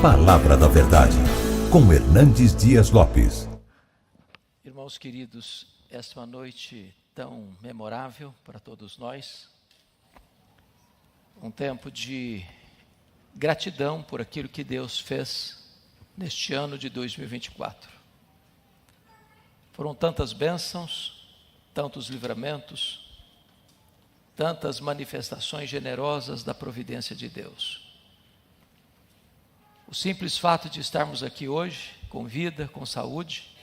Palavra da Verdade, com Hernandes Dias Lopes. Irmãos queridos, esta é uma noite tão memorável para todos nós. Um tempo de gratidão por aquilo que Deus fez neste ano de 2024. Foram tantas bênçãos, tantos livramentos, tantas manifestações generosas da providência de Deus. O simples fato de estarmos aqui hoje, com vida, com saúde,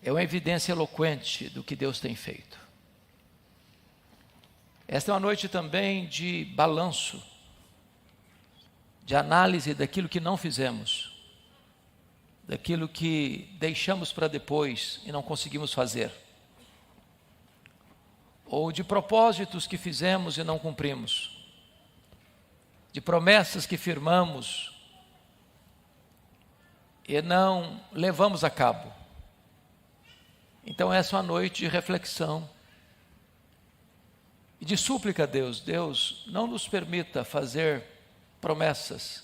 é uma evidência eloquente do que Deus tem feito. Esta é uma noite também de balanço, de análise daquilo que não fizemos, daquilo que deixamos para depois e não conseguimos fazer, ou de propósitos que fizemos e não cumprimos, de promessas que firmamos e não levamos a cabo. Então essa é uma noite de reflexão e de súplica a Deus. Deus, não nos permita fazer promessas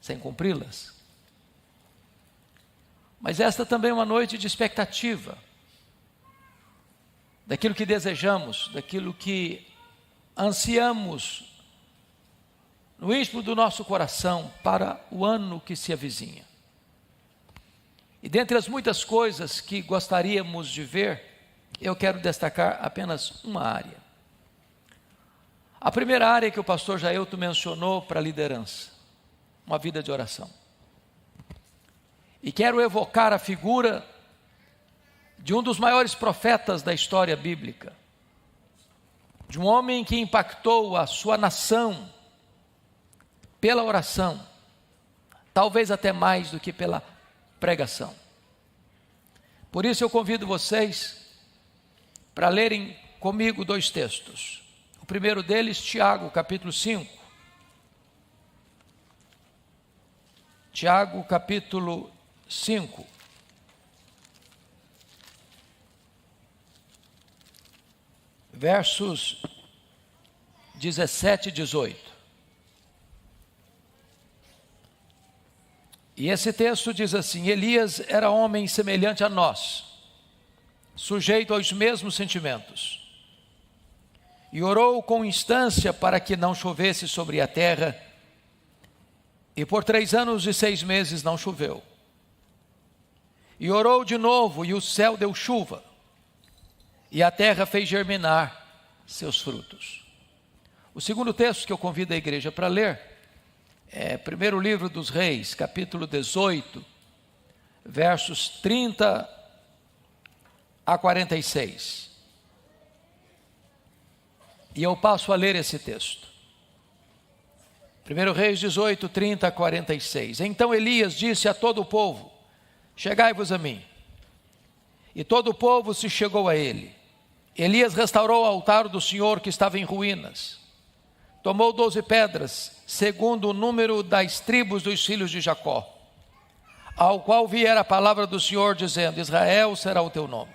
sem cumpri-las. Mas esta também é uma noite de expectativa, daquilo que desejamos, daquilo que ansiamos no íntimo do nosso coração para o ano que se avizinha. E dentre as muitas coisas que gostaríamos de ver, eu quero destacar apenas uma área. A primeira área que o pastor Jailton mencionou para a liderança, uma vida de oração. E quero evocar a figura de um dos maiores profetas da história bíblica, de um homem que impactou a sua nação pela oração, talvez até mais do que pela pregação. Por isso eu convido vocês para lerem comigo dois textos. O primeiro deles, Tiago, capítulo 5. Tiago, capítulo 5. Versos 17 e 18. E esse texto diz assim: Elias era homem semelhante a nós, sujeito aos mesmos sentimentos, e orou com instância para que não chovesse sobre a terra, e por 3 anos e 6 meses não choveu. E orou de novo, e o céu deu chuva, e a terra fez germinar seus frutos. O segundo texto que eu convido a igreja para ler é primeiro livro dos Reis, capítulo 18, versos 30 a 46. E eu passo a ler esse texto. 1 Reis 18, 30 a 46. Então Elias disse a todo o povo: chegai-vos a mim. E todo o povo se chegou a ele. Elias restaurou o altar do Senhor que estava em ruínas. Tomou 12 pedras, segundo o número das tribos dos filhos de Jacó, ao qual viera a palavra do Senhor, dizendo: Israel será o teu nome.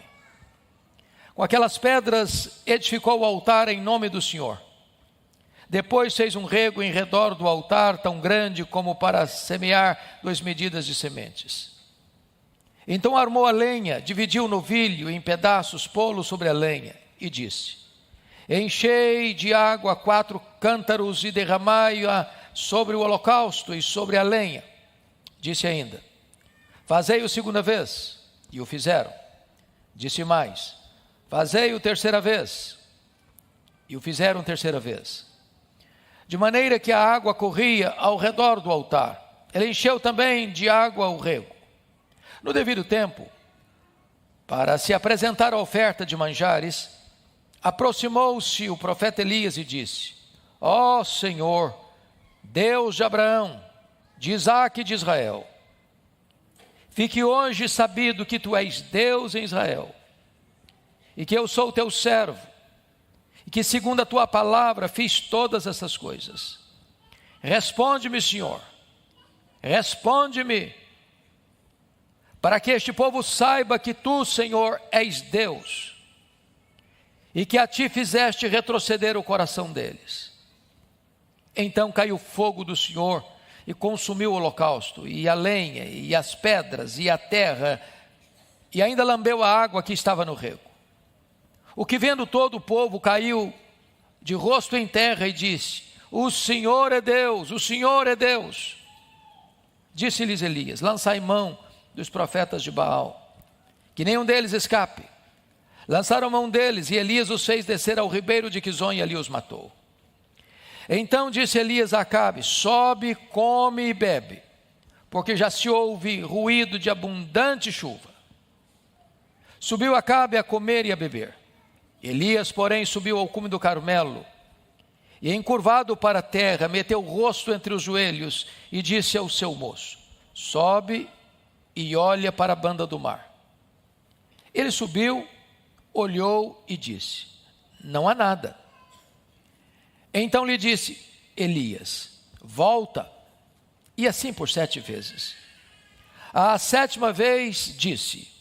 Com aquelas pedras edificou o altar em nome do Senhor. Depois fez um rego em redor do altar, tão grande como para semear 2 medidas de sementes. Então armou a lenha, dividiu o novilho em pedaços, pô-lo sobre a lenha, e disse: enchei de água 4 cântaros e derramai-a sobre o holocausto e sobre a lenha. Disse ainda: fazei-o segunda vez, e o fizeram. Disse mais: fazei-o terceira vez, e o fizeram terceira vez. De maneira que a água corria ao redor do altar. Ele encheu também de água o rego. No devido tempo, para se apresentar a oferta de manjares, aproximou-se o profeta Elias e disse: ó Senhor, Deus de Abraão, de Isaque e de Israel, fique hoje sabido que tu és Deus em Israel, e que eu sou teu servo, e que segundo a tua palavra fiz todas essas coisas. Responde-me, Senhor, responde-me, para que este povo saiba que tu, Senhor, és Deus, e que a ti fizeste retroceder o coração deles. Então caiu fogo do Senhor e consumiu o holocausto, e a lenha, e as pedras, e a terra, e ainda lambeu a água que estava no rego. O que vendo todo o povo caiu de rosto em terra e disse: o Senhor é Deus, o Senhor é Deus. Disse-lhes Elias: lançai mão dos profetas de Baal, que nenhum deles escape. Lançaram mão deles, e Elias os fez descer ao ribeiro de Quizon, e ali os matou. Então disse Elias a Acabe: sobe, come e bebe, porque já se ouve ruído de abundante chuva. Subiu Acabe a comer e a beber. Elias, porém, subiu ao cume do Carmelo, e encurvado para a terra, meteu o rosto entre os joelhos, e disse ao seu moço: sobe e olha para a banda do mar. Ele subiu, olhou e disse: não há nada. Então lhe disse Elias: volta, e assim por 7 vezes. A 7ª vez disse: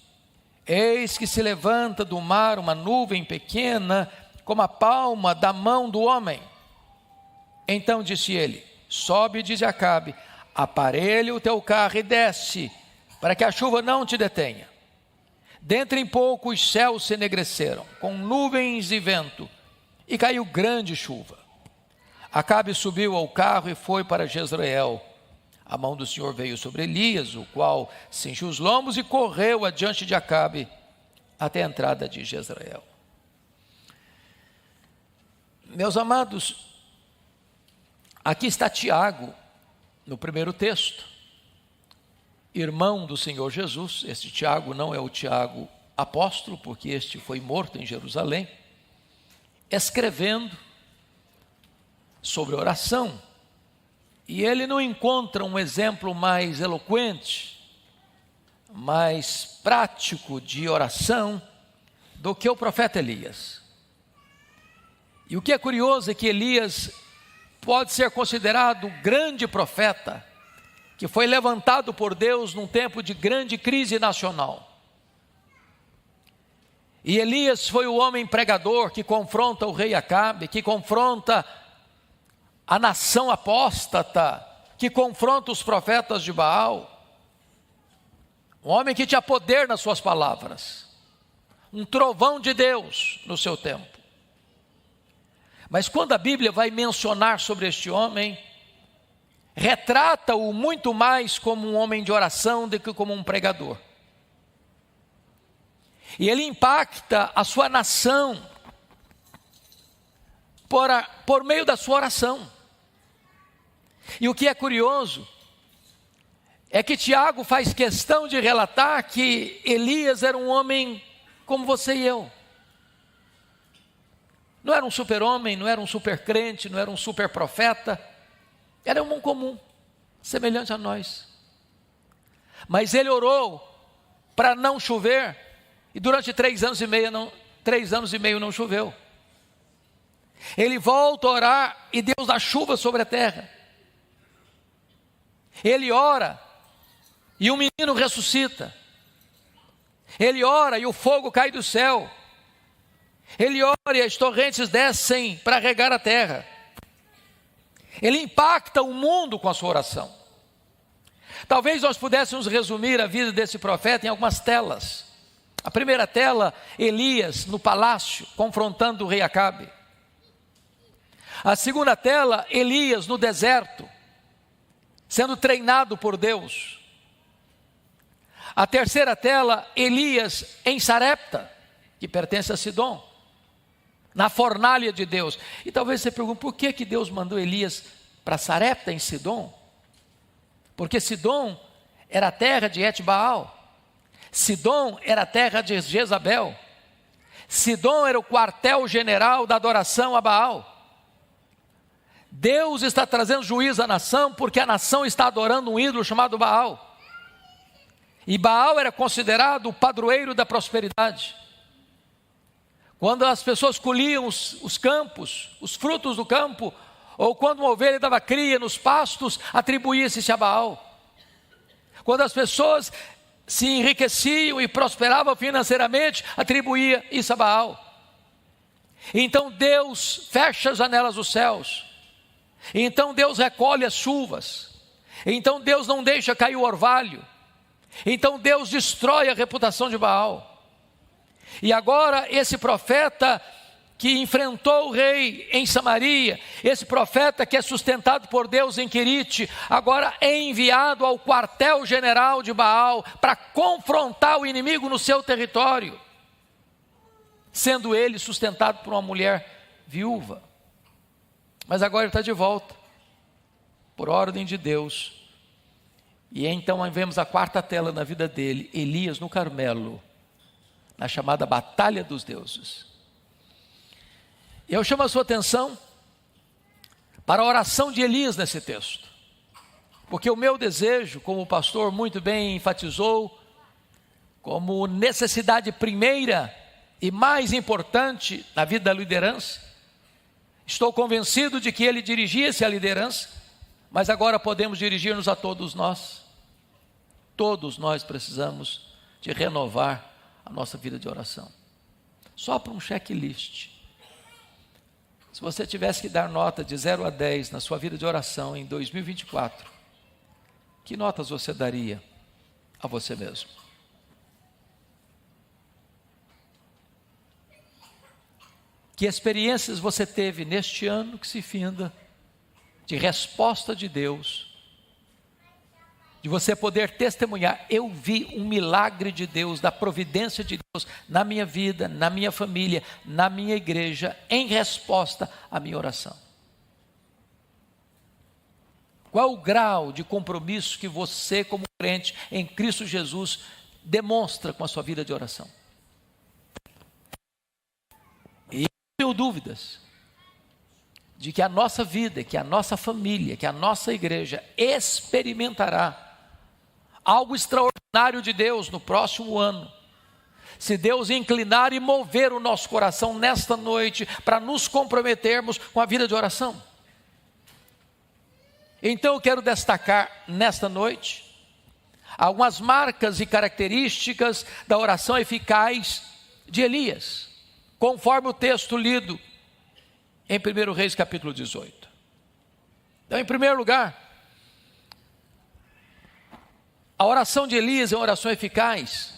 eis que se levanta do mar uma nuvem pequena, como a palma da mão do homem. Então disse ele: sobe e diz a Acabe: aparelha o teu carro e desce, para que a chuva não te detenha. Dentro em pouco os céus se enegreceram, com nuvens e vento, e caiu grande chuva. Acabe subiu ao carro e foi para Jezreel. A mão do Senhor veio sobre Elias, o qual cingiu os lombos e correu adiante de Acabe até a entrada de Jezreel. Meus amados, aqui está Tiago, no primeiro texto, irmão do Senhor Jesus. Este Tiago não é o Tiago apóstolo, porque este foi morto em Jerusalém, escrevendo sobre oração. E ele não encontra um exemplo mais eloquente, mais prático de oração do que o profeta Elias. E o que é curioso é que Elias pode ser considerado o grande profeta que foi levantado por Deus num tempo de grande crise nacional. E Elias foi o homem pregador que confronta o rei Acabe, que confronta a nação apóstata, que confronta os profetas de Baal. Um homem que tinha poder nas suas palavras, um trovão de Deus no seu tempo. Mas quando a Bíblia vai mencionar sobre este homem, retrata-o muito mais como um homem de oração do que como um pregador. E ele impacta a sua nação por meio da sua oração. E o que é curioso é que Tiago faz questão de relatar que Elias era um homem como você e eu. Não era um super-homem, não era um super-crente, não era um super-profeta. Era um homem comum, semelhante a nós. Mas ele orou para não chover, e durante 3 anos e meio não choveu. Ele volta a orar e Deus dá chuva sobre a terra. Ele ora e o menino ressuscita. Ele ora e o fogo cai do céu. Ele ora e as torrentes descem para regar a terra. Ele impacta o mundo com a sua oração. Talvez nós pudéssemos resumir a vida desse profeta em algumas telas. A primeira tela, Elias no palácio, confrontando o rei Acabe. A segunda tela, Elias no deserto, sendo treinado por Deus. A terceira tela, Elias em Sarepta, que pertence a Sidom, na fornalha de Deus. E talvez você pergunte, por que Deus mandou Elias para Sarepta em Sidom? Porque Sidom era a terra de Et-Baal. Sidom era a terra de Jezabel. Sidom era o quartel-general da adoração a Baal. Deus está trazendo juízo à nação porque a nação está adorando um ídolo chamado Baal. E Baal era considerado o padroeiro da prosperidade. Quando as pessoas colhiam os campos, os frutos do campo, ou quando uma ovelha dava cria nos pastos, atribuía-se a Baal. Quando as pessoas se enriqueciam e prosperavam financeiramente, atribuía isso a Baal. Então Deus fecha as janelas dos céus. Então Deus recolhe as chuvas. Então Deus não deixa cair o orvalho. Então Deus destrói a reputação de Baal. E agora esse profeta que enfrentou o rei em Samaria, esse profeta que é sustentado por Deus em Querite, agora é enviado ao quartel-general de Baal para confrontar o inimigo no seu território, sendo ele sustentado por uma mulher viúva. Mas agora ele está de volta, por ordem de Deus. E então vemos a quarta tela na vida dele, Elias no Carmelo, na chamada Batalha dos Deuses. Eu chamo a sua atenção para a oração de Elias nesse texto, porque o meu desejo, como o pastor muito bem enfatizou, como necessidade primeira e mais importante na vida da liderança, estou convencido de que ele dirigia-se à liderança, mas agora podemos dirigir-nos a todos nós. Todos nós precisamos de renovar a nossa vida de oração. Só para um checklist. Se você tivesse que dar nota de 0 a 10 na sua vida de oração em 2024, que notas você daria a você mesmo? Que experiências você teve neste ano que se finda, de resposta de Deus, de você poder testemunhar, eu vi um milagre de Deus, da providência de Deus na minha vida, na minha família, na minha igreja, em resposta à minha oração. Qual o grau de compromisso que você, como crente em Cristo Jesus, demonstra com a sua vida de oração? E eu não tenho dúvidas de que a nossa vida, que a nossa família, que a nossa igreja experimentará algo extraordinário de Deus no próximo ano, se Deus inclinar e mover o nosso coração nesta noite, para nos comprometermos com a vida de oração. Então eu quero destacar nesta noite, algumas marcas e características da oração eficaz de Elias, conforme o texto lido em 1 Reis capítulo 18. Então, em primeiro lugar, a oração de Elias é uma oração eficaz,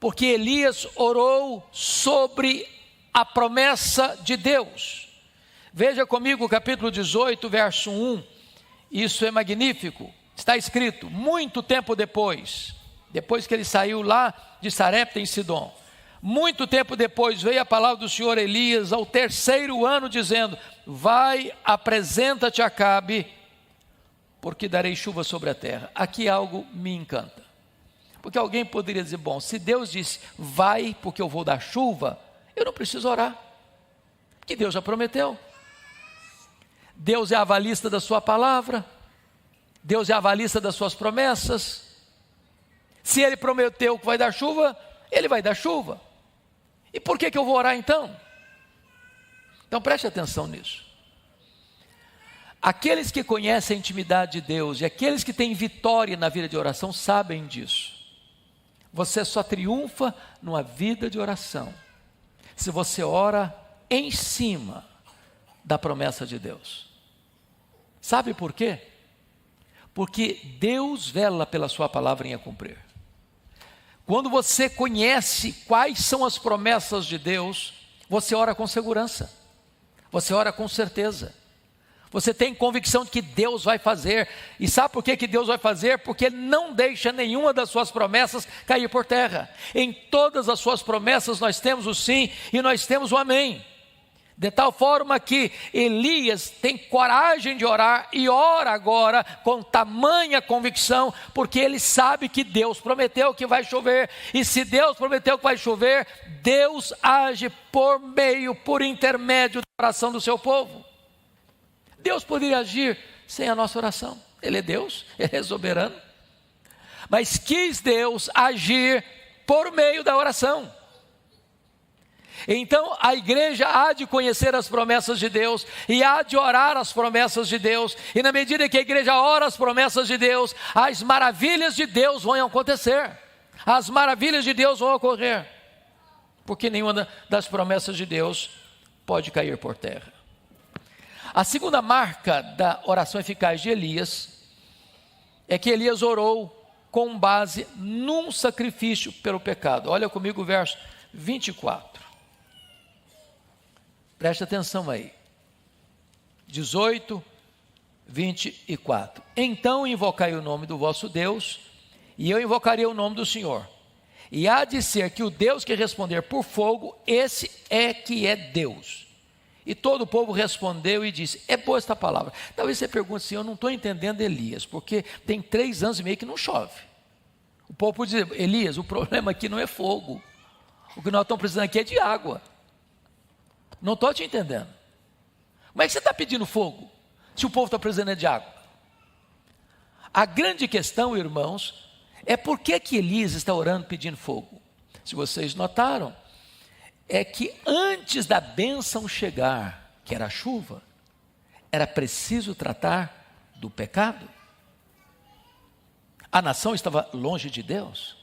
porque Elias orou sobre a promessa de Deus. Veja comigo o capítulo 18, verso 1, isso é magnífico, está escrito, muito tempo depois que ele saiu lá de Sarepta em Sidom, muito tempo depois veio a palavra do Senhor Elias ao 3º ano, dizendo, vai, apresenta-te a Acabe, porque darei chuva sobre a terra. Aqui algo me encanta, porque alguém poderia dizer, bom, se Deus disse, vai porque eu vou dar chuva, eu não preciso orar, porque Deus já prometeu. Deus é avalista da sua palavra, Deus é avalista das suas promessas. Se Ele prometeu que vai dar chuva, Ele vai dar chuva. E por que eu vou orar então? Então preste atenção nisso. Aqueles que conhecem a intimidade de Deus e aqueles que têm vitória na vida de oração sabem disso. Você só triunfa numa vida de oração se você ora em cima da promessa de Deus. Sabe por quê? Porque Deus vela pela sua palavra em a cumprir. Quando você conhece quais são as promessas de Deus, você ora com segurança, você ora com certeza, você tem convicção de que Deus vai fazer. E sabe por que Deus vai fazer? Porque Ele não deixa nenhuma das suas promessas cair por terra. Em todas as suas promessas nós temos o sim e nós temos o amém. De tal forma que Elias tem coragem de orar e ora agora com tamanha convicção, porque ele sabe que Deus prometeu que vai chover, e se Deus prometeu que vai chover, Deus age por intermédio da oração do seu povo. Deus poderia agir sem a nossa oração, Ele é Deus, Ele é soberano, mas quis Deus agir por meio da oração. Então a igreja há de conhecer as promessas de Deus e há de orar as promessas de Deus, e na medida que a igreja ora as promessas de Deus, as maravilhas de Deus vão acontecer, as maravilhas de Deus vão ocorrer, porque nenhuma das promessas de Deus pode cair por terra. A segunda marca da oração eficaz de Elias é que Elias orou com base num sacrifício pelo pecado. Olha comigo o verso 24. Preste atenção aí. 18, 24. Então invocai o nome do vosso Deus, e eu invocarei o nome do Senhor. E há de ser que o Deus que responder por fogo, esse é que é Deus. E todo o povo respondeu e disse: é boa esta palavra. Talvez você pergunte assim: eu não estou entendendo Elias, porque tem 3 anos e meio que não chove. O povo pode dizer: Elias, o problema aqui não é fogo, o que nós estamos precisando aqui é de água. Não estou te entendendo. Como é que você está pedindo fogo, se o povo está precisando de água? A grande questão, irmãos, é por que Elias está orando pedindo fogo. Se vocês notaram, é que antes da bênção chegar, que era a chuva, era preciso tratar do pecado. A nação estava longe de Deus,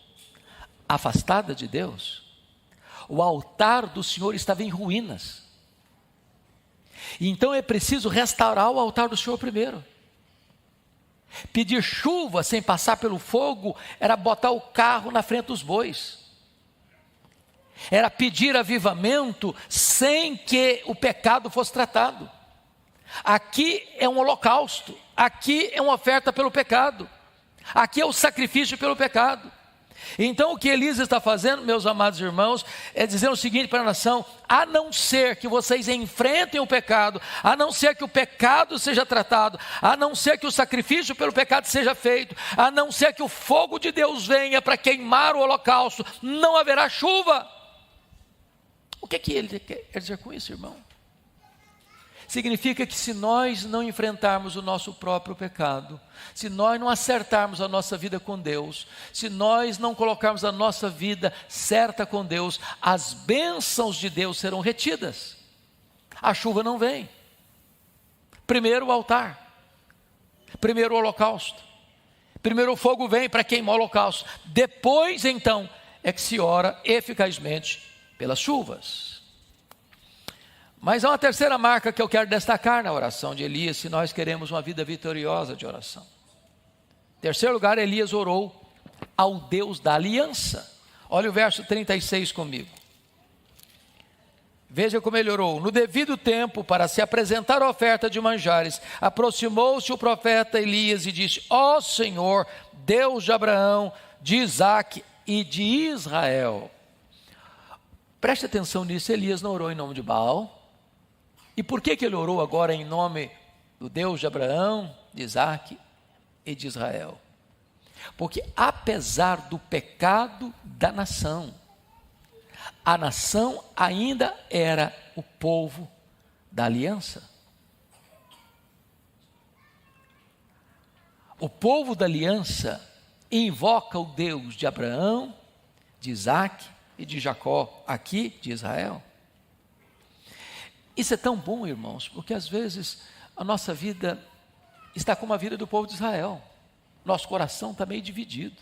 afastada de Deus. O altar do Senhor estava em ruínas. E então é preciso restaurar o altar do Senhor primeiro. Pedir chuva sem passar pelo fogo era botar o carro na frente dos bois. Era pedir avivamento sem que o pecado fosse tratado. Aqui é um holocausto, aqui é uma oferta pelo pecado, aqui é o sacrifício pelo pecado. Então o que Elias está fazendo, meus amados irmãos, é dizer o seguinte para a nação: a não ser que vocês enfrentem o pecado, a não ser que o pecado seja tratado, a não ser que o sacrifício pelo pecado seja feito, a não ser que o fogo de Deus venha para queimar o holocausto, não haverá chuva. O que ele quer dizer com isso, irmão? Significa que se nós não enfrentarmos o nosso próprio pecado, se nós não acertarmos a nossa vida com Deus, se nós não colocarmos a nossa vida certa com Deus, as bênçãos de Deus serão retidas. A chuva não vem. Primeiro o altar, primeiro o holocausto, primeiro o fogo vem para queimar o holocausto, depois então é que se ora eficazmente pelas chuvas. Mas há uma terceira marca que eu quero destacar na oração de Elias, se nós queremos uma vida vitoriosa de oração. Em terceiro lugar, Elias orou ao Deus da aliança. Olha o verso 36 comigo. Veja como ele orou. No devido tempo, para se apresentar a oferta de manjares, aproximou-se o profeta Elias e disse: ó Senhor, Deus de Abraão, de Isaque e de Israel. Preste atenção nisso, Elias não orou em nome de Baal. E por que ele orou agora em nome do Deus de Abraão, de Isaque e de Israel? Porque apesar do pecado da nação, a nação ainda era o povo da aliança. O povo da aliança invoca o Deus de Abraão, de Isaque e de Jacó, aqui de Israel. Isso é tão bom, irmãos, porque às vezes a nossa vida está como a vida do povo de Israel. Nosso coração está meio dividido.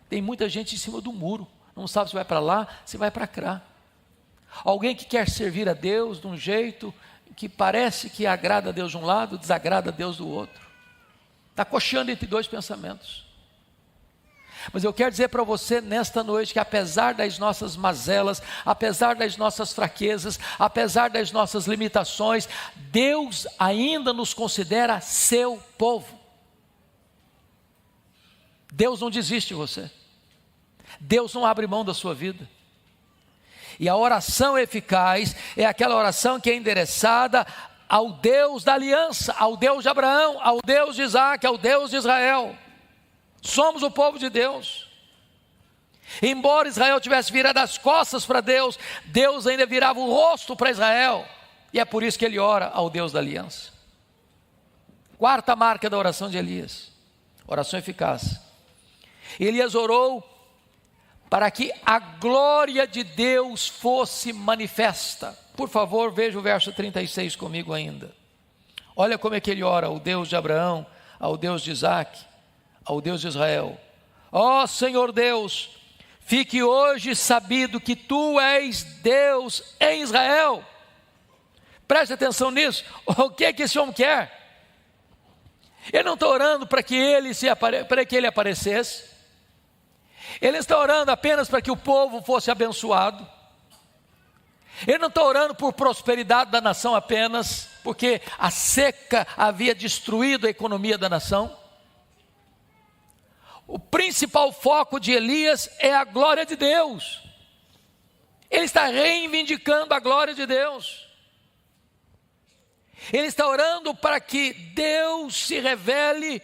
Tem muita gente em cima do muro, não sabe se vai para lá, se vai para cá. Alguém que quer servir a Deus de um jeito que parece que agrada a Deus de um lado, desagrada a Deus do outro. Está cocheando entre 2 pensamentos. Mas eu quero dizer para você nesta noite que apesar das nossas mazelas, apesar das nossas fraquezas, apesar das nossas limitações, Deus ainda nos considera seu povo. Deus não desiste de você. Deus não abre mão da sua vida. E a oração eficaz é aquela oração que é endereçada ao Deus da aliança, ao Deus de Abraão, ao Deus de Isaque, ao Deus de Israel. Somos o povo de Deus. Embora Israel tivesse virado as costas para Deus, Deus ainda virava o rosto para Israel. E é por isso que ele ora ao Deus da aliança. Quarta marca da oração de Elias: oração eficaz. Elias orou para que a glória de Deus fosse manifesta. Por favor, veja o verso 36 comigo ainda. Olha como é que ele ora ao Deus de Abraão, ao Deus de Isaque, ao Deus de Israel. Ó Senhor Deus, fique hoje sabido que Tu és Deus em Israel. Preste atenção nisso. O que é que esse homem quer? Ele não está orando para que ele aparecesse. Ele está orando apenas para que o povo fosse abençoado. Ele não está orando por prosperidade da nação apenas, porque a seca havia destruído a economia da nação. O principal foco de Elias é a glória de Deus. Ele está reivindicando a glória de Deus. Ele está orando para que Deus se revele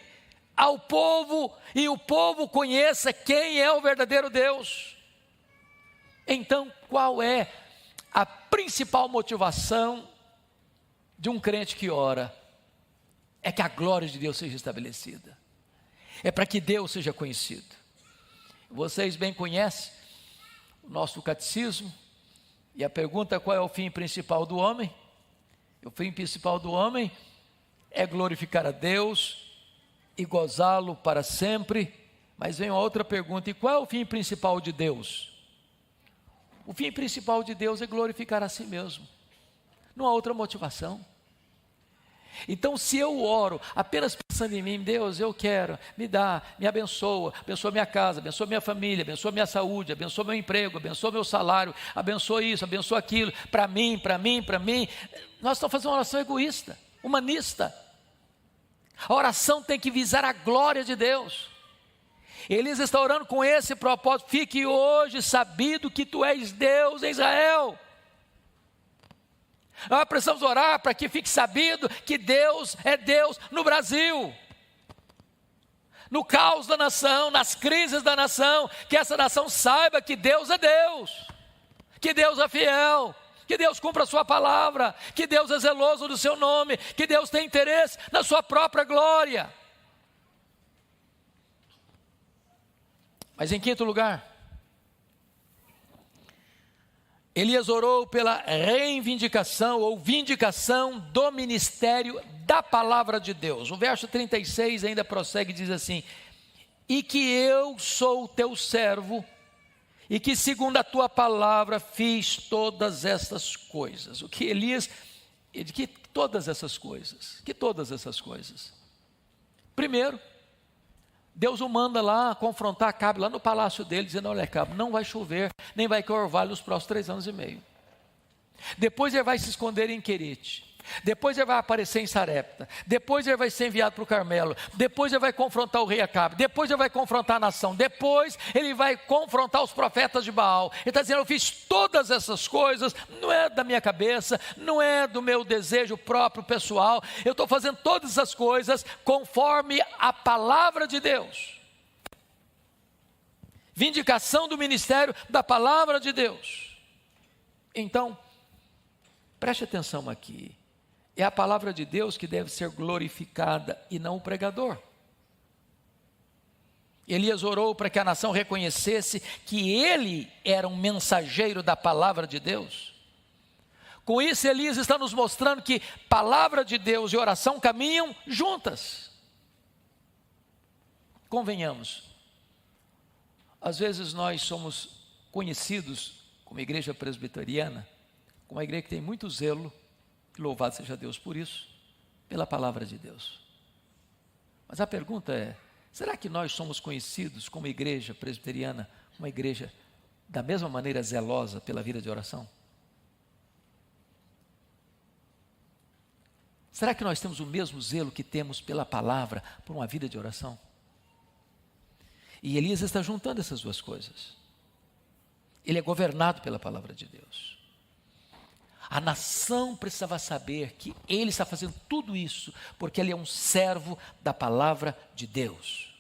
ao povo e o povo conheça quem é o verdadeiro Deus. Então, qual é a principal motivação de um crente que ora? É que a glória de Deus seja estabelecida. É para que Deus seja conhecido. Vocês bem conhecem o nosso catecismo, e a pergunta: qual é o fim principal do homem? O fim principal do homem é glorificar a Deus e gozá-lo para sempre. Mas vem uma outra pergunta: e qual é o fim principal de Deus? O fim principal de Deus é glorificar a si mesmo. Não há outra motivação. Então, se eu oro apenas pensando em mim, Deus, eu quero, me dá, me abençoa minha casa, abençoa minha família, abençoa minha saúde, abençoa meu emprego, abençoa meu salário, abençoa isso, abençoa aquilo, para mim, nós estamos fazendo uma oração egoísta, humanista. A oração tem que visar a glória de Deus. Elias está orando com esse propósito: fique hoje sabido que tu és Deus em Israel. Nós precisamos orar para que fique sabido que Deus é Deus no Brasil, no caos da nação, nas crises da nação, que essa nação saiba que Deus é Deus, que Deus é fiel, que Deus cumpra a sua palavra, que Deus é zeloso do seu nome, que Deus tem interesse na sua própria glória. Mas em quinto lugar, Elias orou pela reivindicação ou vindicação do ministério da palavra de Deus. O verso 36 ainda prossegue e diz assim: e que eu sou o teu servo, e que segundo a tua palavra fiz todas estas coisas. O que Elias, que todas essas coisas, Primeiro, Deus o manda lá confrontar Acabe, lá no palácio dele, dizendo: olha, Acabe, não vai chover, nem vai cair orvalho nos próximos 3 anos e meio. Depois ele vai se esconder em Querite. Depois ele vai aparecer em Sarepta. Depois ele vai ser enviado para o Carmelo. Depois ele vai confrontar o rei Acabe. Depois ele vai confrontar a nação. Depois ele vai confrontar os profetas de Baal. Ele está dizendo: eu fiz todas essas coisas, não é da minha cabeça, não é do meu desejo próprio pessoal. Eu estou fazendo todas essas coisas conforme a palavra de Deus. Vindicação do ministério da palavra de Deus. Então, preste atenção aqui. É a palavra de Deus que deve ser glorificada e não o pregador. Elias orou para que a nação reconhecesse que ele era um mensageiro da palavra de Deus. Com isso, Elias está nos mostrando que palavra de Deus e oração caminham juntas. Convenhamos, às vezes nós somos conhecidos como igreja presbiteriana, como uma igreja que tem muito zelo, louvado seja Deus por isso, pela palavra de Deus. Mas a pergunta é: será que nós somos conhecidos como igreja presbiteriana, uma igreja da mesma maneira zelosa pela vida de oração? Será que nós temos o mesmo zelo que temos pela palavra, por uma vida de oração? E Elias está juntando essas duas coisas. Ele é governado pela palavra de Deus. A nação precisava saber que ele está fazendo tudo isso porque ele é um servo da palavra de Deus.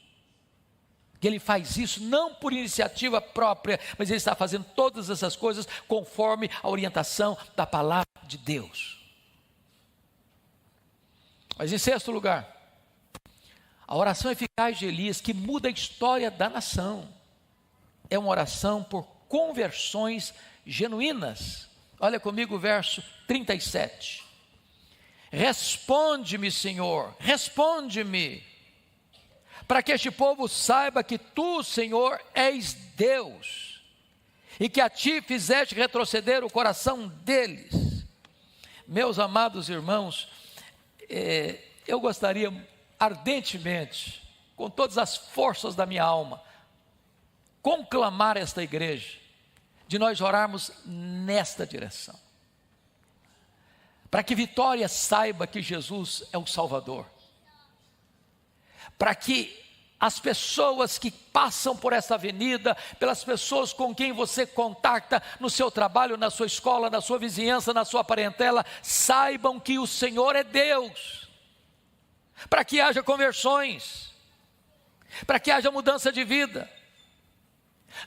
Que ele faz isso não por iniciativa própria, mas ele está fazendo todas essas coisas conforme a orientação da palavra de Deus. Mas em sexto lugar, a oração eficaz de Elias, que muda a história da nação, é uma oração por conversões genuínas. Olha comigo o verso 37. Responde-me, Senhor, responde-me, para que este povo saiba que tu, Senhor, és Deus, e que a ti fizeste retroceder o coração deles. Meus amados irmãos, eu gostaria ardentemente, com todas as forças da minha alma, conclamar esta igreja, de nós orarmos nesta direção, para que Vitória saiba que Jesus é o Salvador, para que as pessoas que passam por essa avenida, pelas pessoas com quem você contacta no seu trabalho, na sua escola, na sua vizinhança, na sua parentela, saibam que o Senhor é Deus, para que haja conversões, para que haja mudança de vida.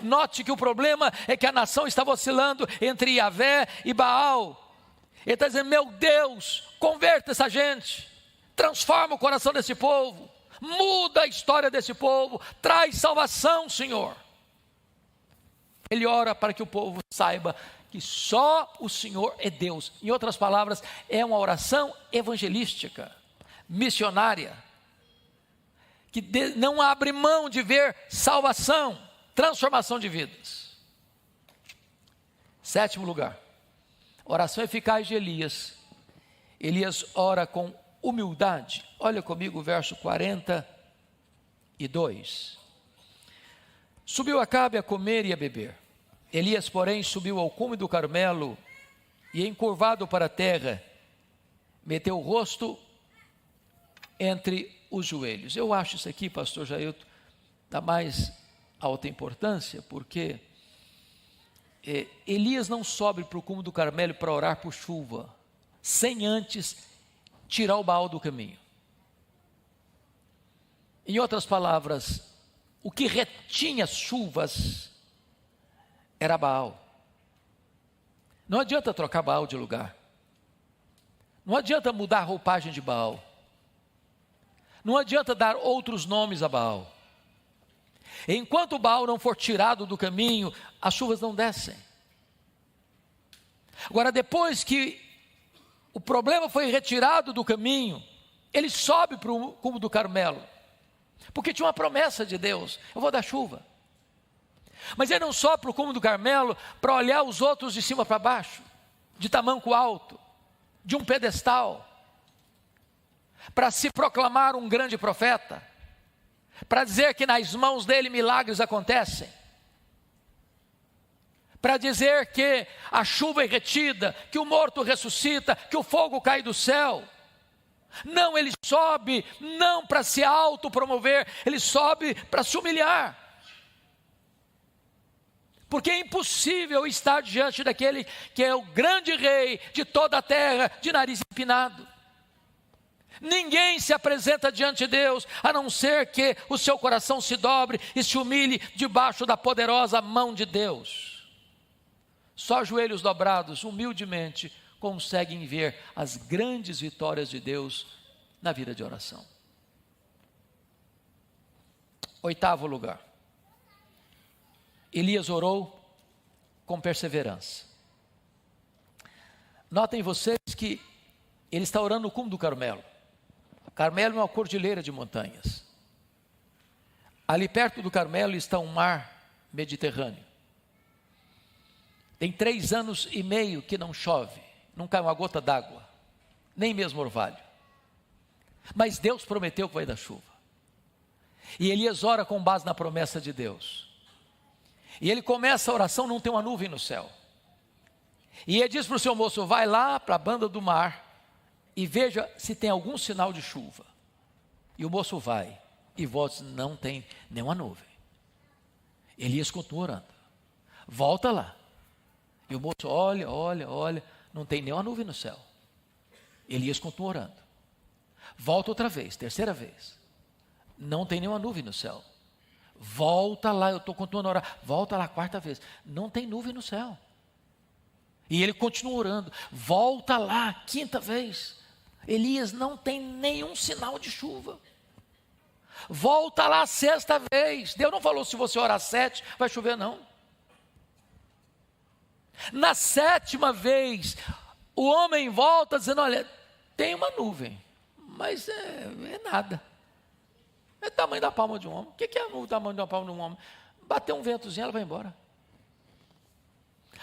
Note que o problema é que a nação está oscilando entre Yahvé e Baal. Ele está dizendo: meu Deus, converta essa gente, transforma o coração desse povo, muda a história desse povo, traz salvação, Senhor. Ele ora para que o povo saiba que só o Senhor é Deus. Em outras palavras, é uma oração evangelística, missionária, que não abre mão de ver salvação, transformação de vidas. 7º lugar, oração eficaz de Elias. Elias ora com humildade. Olha comigo o verso 42. Subiu Acabe a comer e a beber. Elias, porém, subiu ao cume do Carmelo e, encurvado para a terra, meteu o rosto entre os joelhos. Eu acho isso aqui, pastor Jailton, dá mais alta importância, porque Elias não sobe para o cume do Carmelo para orar por chuva, sem antes tirar o Baal do caminho. Em outras palavras, o que retinha as chuvas era Baal. Não adianta trocar Baal de lugar, não adianta mudar a roupagem de Baal, não adianta dar outros nomes a Baal. Enquanto o Baal não for tirado do caminho, as chuvas não descem. Agora, depois que o problema foi retirado do caminho, ele sobe para o cume do Carmelo, porque tinha uma promessa de Deus: eu vou dar chuva. Mas ele não sobe para o cume do Carmelo para olhar os outros de cima para baixo, de tamanco alto, de um pedestal, para se proclamar um grande profeta, para dizer que nas mãos dele milagres acontecem, para dizer que a chuva é retida, que o morto ressuscita, que o fogo cai do céu. Não, ele sobe não para se autopromover, ele sobe para se humilhar, porque é impossível estar diante daquele que é o grande rei de toda a terra, de nariz empinado. Ninguém se apresenta diante de Deus, a não ser que o seu coração se dobre e se humilhe debaixo da poderosa mão de Deus. Só joelhos dobrados, humildemente, conseguem ver as grandes vitórias de Deus na vida de oração. 8º lugar, Elias orou com perseverança. Notem vocês que ele está orando no cume do Carmelo. Carmelo é uma cordilheira de montanhas. Ali perto do Carmelo está um mar Mediterrâneo. Tem 3 anos e meio que não chove, não cai uma gota d'água, nem mesmo orvalho. Mas Deus prometeu que vai dar chuva. E Elias ora com base na promessa de Deus. E ele começa a oração, não tem uma nuvem no céu. E ele diz para o seu moço: vai lá para a banda do mar e veja se tem algum sinal de chuva. E o moço vai e volta, não tem nenhuma nuvem. Elias continua orando, volta lá. E o moço olha, não tem nenhuma nuvem no céu. Elias continua orando, volta outra vez, 3ª vez, não tem nenhuma nuvem no céu. Volta lá, eu estou continuando a orar, volta lá, 4ª vez, não tem nuvem no céu. E ele continua orando, volta lá, 5ª vez, Elias, não tem nenhum sinal de chuva. Volta lá, 6ª vez, Deus não falou se você orar 7, vai chover não. Na 7ª vez, o homem volta dizendo: olha, tem uma nuvem, mas é nada, é o tamanho da palma de um homem. O que é o tamanho da palma de um homem? Bateu um ventozinho, ela vai embora.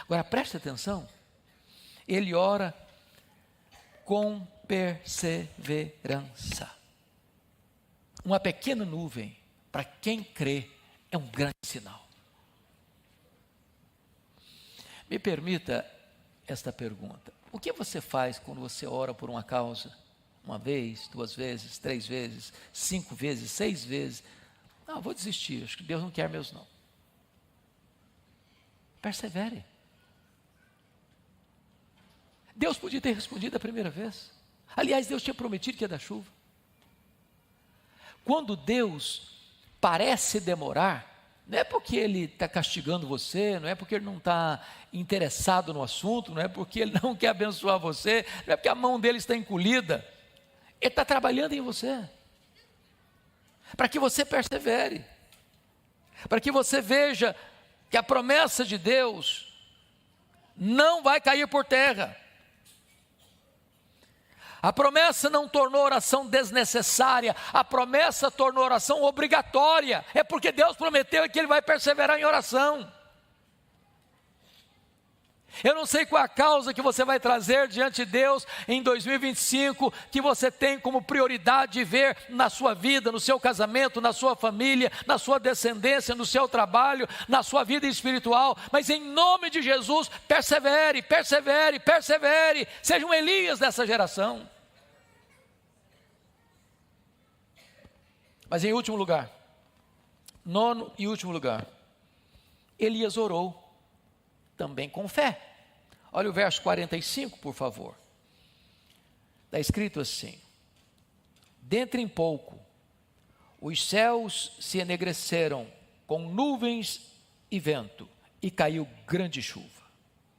Agora preste atenção, ele ora com perseverança. Uma pequena nuvem, para quem crê, é um grande sinal. Me permita esta pergunta: o que você faz quando você ora por uma causa? Uma vez, 2 vezes, 3 vezes, 5 vezes, 6 vezes. Não, vou desistir, acho que Deus não quer mesmo não. Persevere. Deus podia ter respondido a primeira vez. Aliás, Deus tinha prometido que ia dar chuva. Quando Deus parece demorar, não é porque Ele está castigando você, não é porque Ele não está interessado no assunto, não é porque Ele não quer abençoar você, não é porque a mão dele está encolhida. Ele está trabalhando em você, para que você persevere, para que você veja que a promessa de Deus não vai cair por terra. A promessa não tornou a oração desnecessária, a promessa tornou a oração obrigatória. É porque Deus prometeu que Ele vai perseverar em oração. Eu não sei qual é a causa que você vai trazer diante de Deus em 2025, que você tem como prioridade ver na sua vida, no seu casamento, na sua família, na sua descendência, no seu trabalho, na sua vida espiritual. Mas em nome de Jesus, persevere, persevere, persevere. Seja um Elias dessa geração. Mas em último lugar, 9º e último lugar, Elias orou também com fé. Olha o verso 45, por favor. Está escrito assim: dentro em pouco, os céus se enegreceram com nuvens e vento, e caiu grande chuva.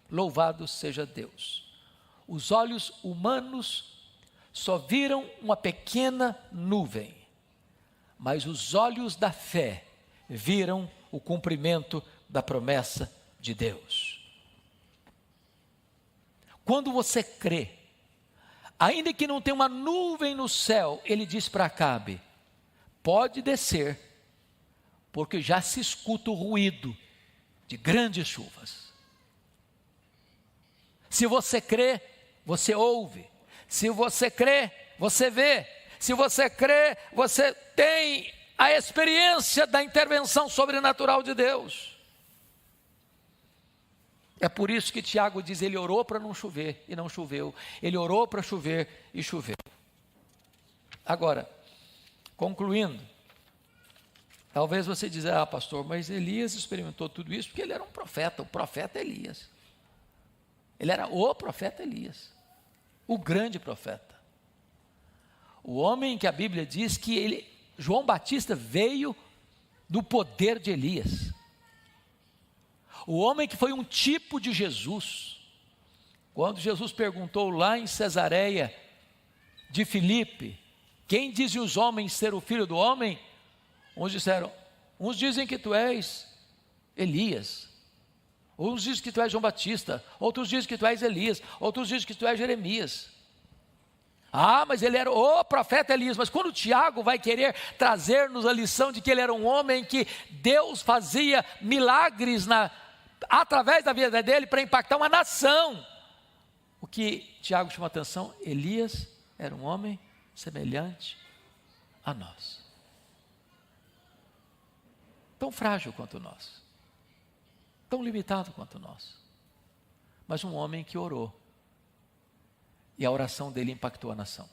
Louvado seja Deus. Os olhos humanos só viram uma pequena nuvem, mas os olhos da fé viram o cumprimento da promessa de Deus. Quando você crê, ainda que não tenha uma nuvem no céu, ele diz para Acabe: pode descer, porque já se escuta o ruído de grandes chuvas. Se você crê, você ouve. Se você crê, você vê. Se você crê, você tem a experiência da intervenção sobrenatural de Deus. É por isso que Tiago diz: ele orou para não chover e não choveu. Ele orou para chover e choveu. Agora, concluindo, talvez você diga: ah, pastor, mas Elias experimentou tudo isso porque ele era um profeta, o profeta Elias. Ele era o profeta Elias, o grande profeta. O homem que a Bíblia diz que João Batista veio do poder de Elias. O homem que foi um tipo de Jesus. Quando Jesus perguntou lá em Cesareia de Filipe: quem dizem os homens ser o filho do homem? Uns dizem que tu és Elias, uns dizem que tu és João Batista, outros dizem que tu és Elias, outros dizem que tu és Jeremias. Ah, mas ele era o profeta Elias. Mas quando Tiago vai querer trazer-nos a lição de que ele era um homem que Deus fazia milagres através da vida dele para impactar uma nação, o que Tiago chama atenção: Elias era um homem semelhante a nós, tão frágil quanto nós, tão limitado quanto nós, mas um homem que orou, e a oração dele impactou a nação.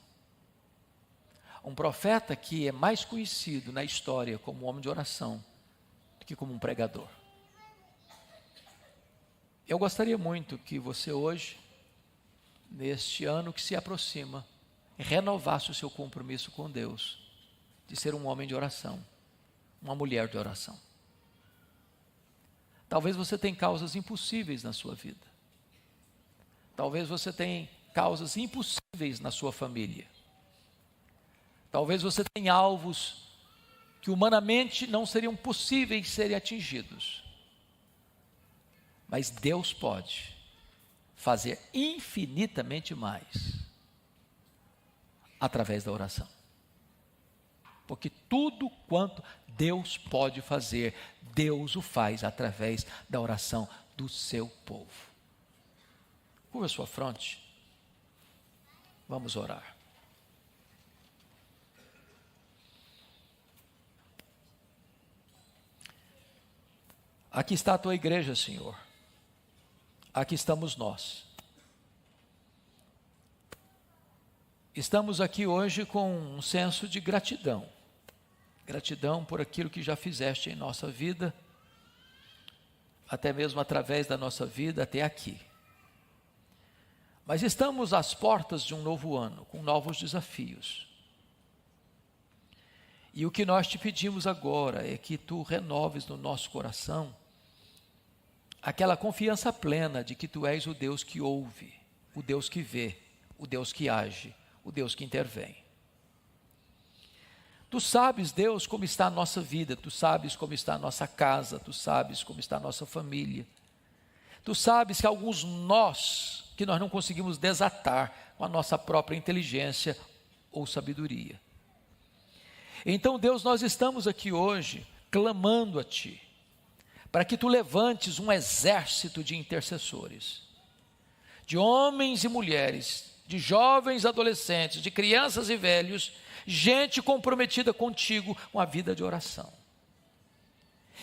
Um profeta que é mais conhecido na história como um homem de oração do que como um pregador. Eu gostaria muito que você hoje, neste ano que se aproxima, renovasse o seu compromisso com Deus, de ser um homem de oração, uma mulher de oração. Talvez você tenha causas impossíveis na sua vida. Talvez você tenha causas impossíveis na sua família. Talvez você tenha alvos que humanamente não seriam possíveis serem atingidos. Mas Deus pode fazer infinitamente mais através da oração. Porque tudo quanto Deus pode fazer, Deus o faz através da oração do seu povo. Curva a sua fronte. Vamos orar. Aqui está a tua igreja, Senhor. Aqui estamos nós. Estamos aqui hoje com um senso de gratidão. Gratidão por aquilo que já fizeste em nossa vida, até mesmo através da nossa vida até aqui. Mas estamos às portas de um novo ano, com novos desafios. E o que nós te pedimos agora é que tu renoves no nosso coração aquela confiança plena de que tu és o Deus que ouve, o Deus que vê, o Deus que age, o Deus que intervém. Tu sabes, Deus, como está a nossa vida, tu sabes como está a nossa casa, tu sabes como está a nossa família. Tu sabes que alguns nós, que nós não conseguimos desatar com a nossa própria inteligência ou sabedoria. Então, Deus, nós estamos aqui hoje clamando a Ti, para que Tu levantes um exército de intercessores, de homens e mulheres, de jovens, adolescentes, de crianças e velhos, gente comprometida contigo com a vida de oração.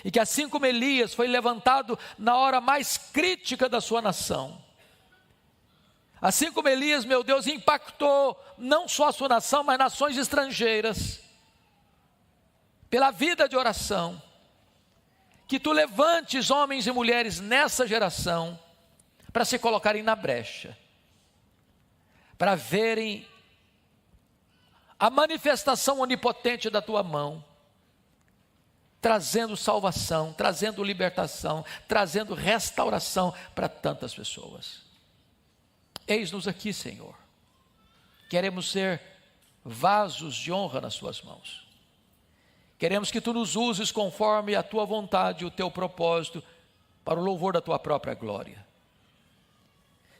E que assim como Elias foi levantado na hora mais crítica da sua nação, assim como Elias, meu Deus, impactou não só a sua nação, mas nações estrangeiras, pela vida de oração, que tu levantes homens e mulheres nessa geração, para se colocarem na brecha, para verem a manifestação onipotente da tua mão, trazendo salvação, trazendo libertação, trazendo restauração para tantas pessoas. Eis-nos aqui, Senhor. Queremos ser vasos de honra nas tuas mãos. Queremos que tu nos uses conforme a tua vontade e o teu propósito, para o louvor da tua própria glória.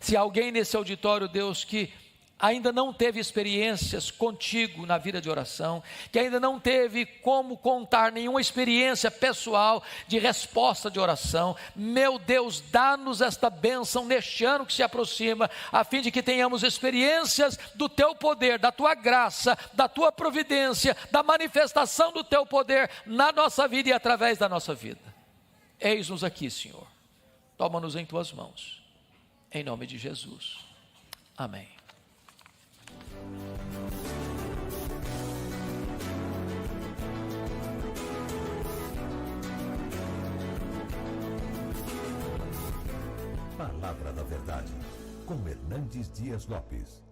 Se alguém nesse auditório, Deus, que ainda não teve experiências contigo na vida de oração, que ainda não teve como contar nenhuma experiência pessoal de resposta de oração, meu Deus, dá-nos esta bênção neste ano que se aproxima, a fim de que tenhamos experiências do teu poder, da tua graça, da tua providência, da manifestação do teu poder na nossa vida e através da nossa vida. Eis-nos aqui, Senhor. Toma-nos em tuas mãos. Em nome de Jesus. Amém. Palavra da Verdade, com Hernandes Dias Lopes.